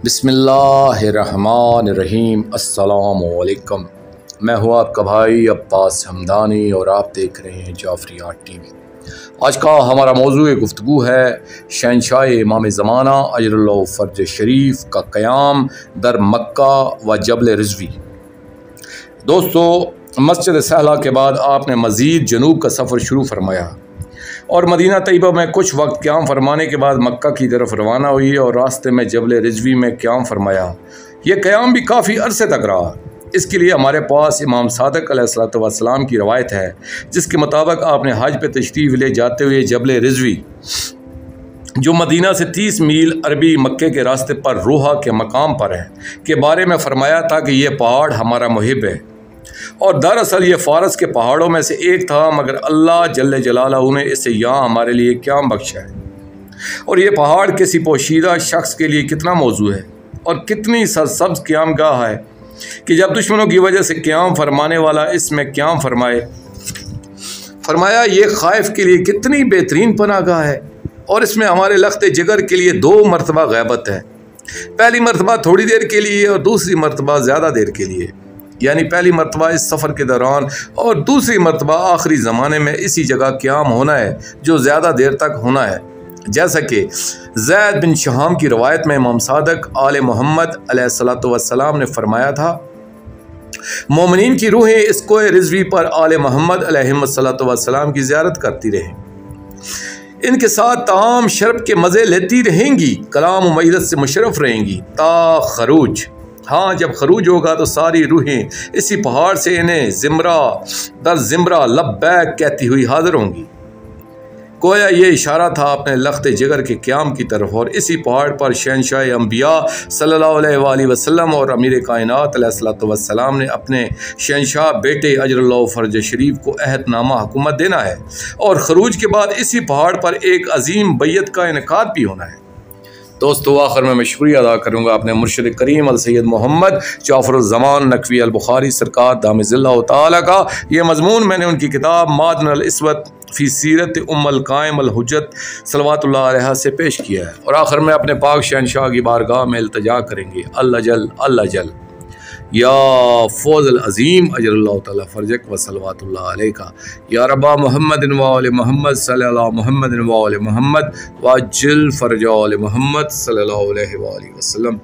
बिस्मिल्लाहिर्रहमानिर्रहीम। अस्सलामुअलैकुम। मैं हूँ आपका भाई अब्बास हमदानी और आप देख रहे हैं जाफरी आर्ट टीवी। आज का हमारा मौजूद गुफ्तगू है शहंशाह इमाम ज़माना अजरुल्लाह फ़र्ज शरीफ का क़याम दर मक्का व जबल रिज़वी। दोस्तों, मस्जिद सहला के बाद आपने मज़ीद जनूब का सफ़र शुरू फरमाया और मदीना तैयबा में कुछ वक्त क़याम फरमाने के बाद मक्का की तरफ रवाना हुई और रास्ते में जबल रिज़वी में क़याम फरमाया। यह क़याम भी काफ़ी अरसे तक रहा। इसके लिए हमारे पास इमाम सादिक़ अलैहिस्सलाम की रवायत है, जिसके मुताबिक आपने हज पे तशरीफ़ ले जाते हुए जबल रिज़वी, जो मदीना से 30 मील अरबी मक्के के रास्ते पर रोहा के मकाम पर है, के बारे में फ़रमाया था कि यह पहाड़ हमारा मुहिब है। और दरअसल ये फ़ारस के पहाड़ों में से एक था, मगर अल्लाह जल्ले जलालहू ने इसे यहाँ हमारे लिए क़याम बख्शा है। और ये पहाड़ किसी पोशीदा शख्स के लिए कितना मौजू है और कितनी सरसब्ज़ क़याम गाह है कि जब दुश्मनों की वजह से क़याम फरमाने वाला इसमें क़याम फरमाए। फरमाया ये खाइफ के लिए कितनी बेहतरीन पनाहगाह है और इसमें हमारे लख्त जिगर के लिए 2 मरतबा ग़ैबत है। पहली मरतबा थोड़ी देर के लिए और दूसरी मरतबा ज़्यादा देर के लिए, यानी पहली मरतबा इस सफ़र के दौरान और दूसरी मरतबा आखिरी ज़माने में इसी जगह क़याम होना है जो ज़्यादा देर तक होना है। जैसा कि ज़ैद बिन शहाम की रवायत में इमाम सादिक़ आले मोहम्मद अलैहिस्सलाम ने फरमाया था, मोमिनीन की रूहें इसको रिज़वी पर आले मोहम्मद अलैहिस्सलाम की ज़ियारत करती रहें, इनके साथ ताम शरब के मज़े लेती रहेंगी, कलाम व मजलिस से मुशर्रफ रहेंगी ता खरूज। हाँ, जब खरूज होगा तो सारी रूहें इसी पहाड़ से इन्हें ज़िमरा दर ज़िमरा लब्बैक कहती हुई हाजिर होंगी। गोया ये इशारा था अपने लख्त जिगर के क़याम की तरफ, और इसी पहाड़ पर शहंशाह अंबिया सल्लल्लाहु अलैहि वसल्लम और अमीर कायनात अलैहिस्सलाम ने अपने शहंशाह बेटे अजरुल्लाह फ़र्ज शरीफ को अहदनामा हुकूमत देना है, और खरूज के बाद इसी पहाड़ पर एक अजीम बैयत का इनेकाद भी होना है। दोस्तों, आखिर में मैं शुक्रिया अदा करूँगा अपने मुर्शिद करीम अल सैयद मोहम्मद जाफ़रुज़्ज़मान नकवी अल बुखारी सरकार दामज़िल्लाहु ताला का ये मज़मून मैंने उनकी किताब मादन अल इस्वत फ़ी सीरत उम्मुल कायम अल हुज्जत सल्लल्लाहु अलैहा से पेश किया है। और आखिर में अपने पाक शहंशाह की बारगाह में इल्तिजा करेंगे, अल्लाह जल या फ़ौज़ल अज़ीम अजरुल्लाह ताला फ़र्जक व सल्लल्लाहु अलैका या रब्बा मुहम्मदिन व आले मुहम्मद सल्लल्लाहु मुहम्मदिन व आले मुहम्मद व अज्जिल फ़रज आले मुहम्मद सल्लल्लाहु अलैहि वसल्लम।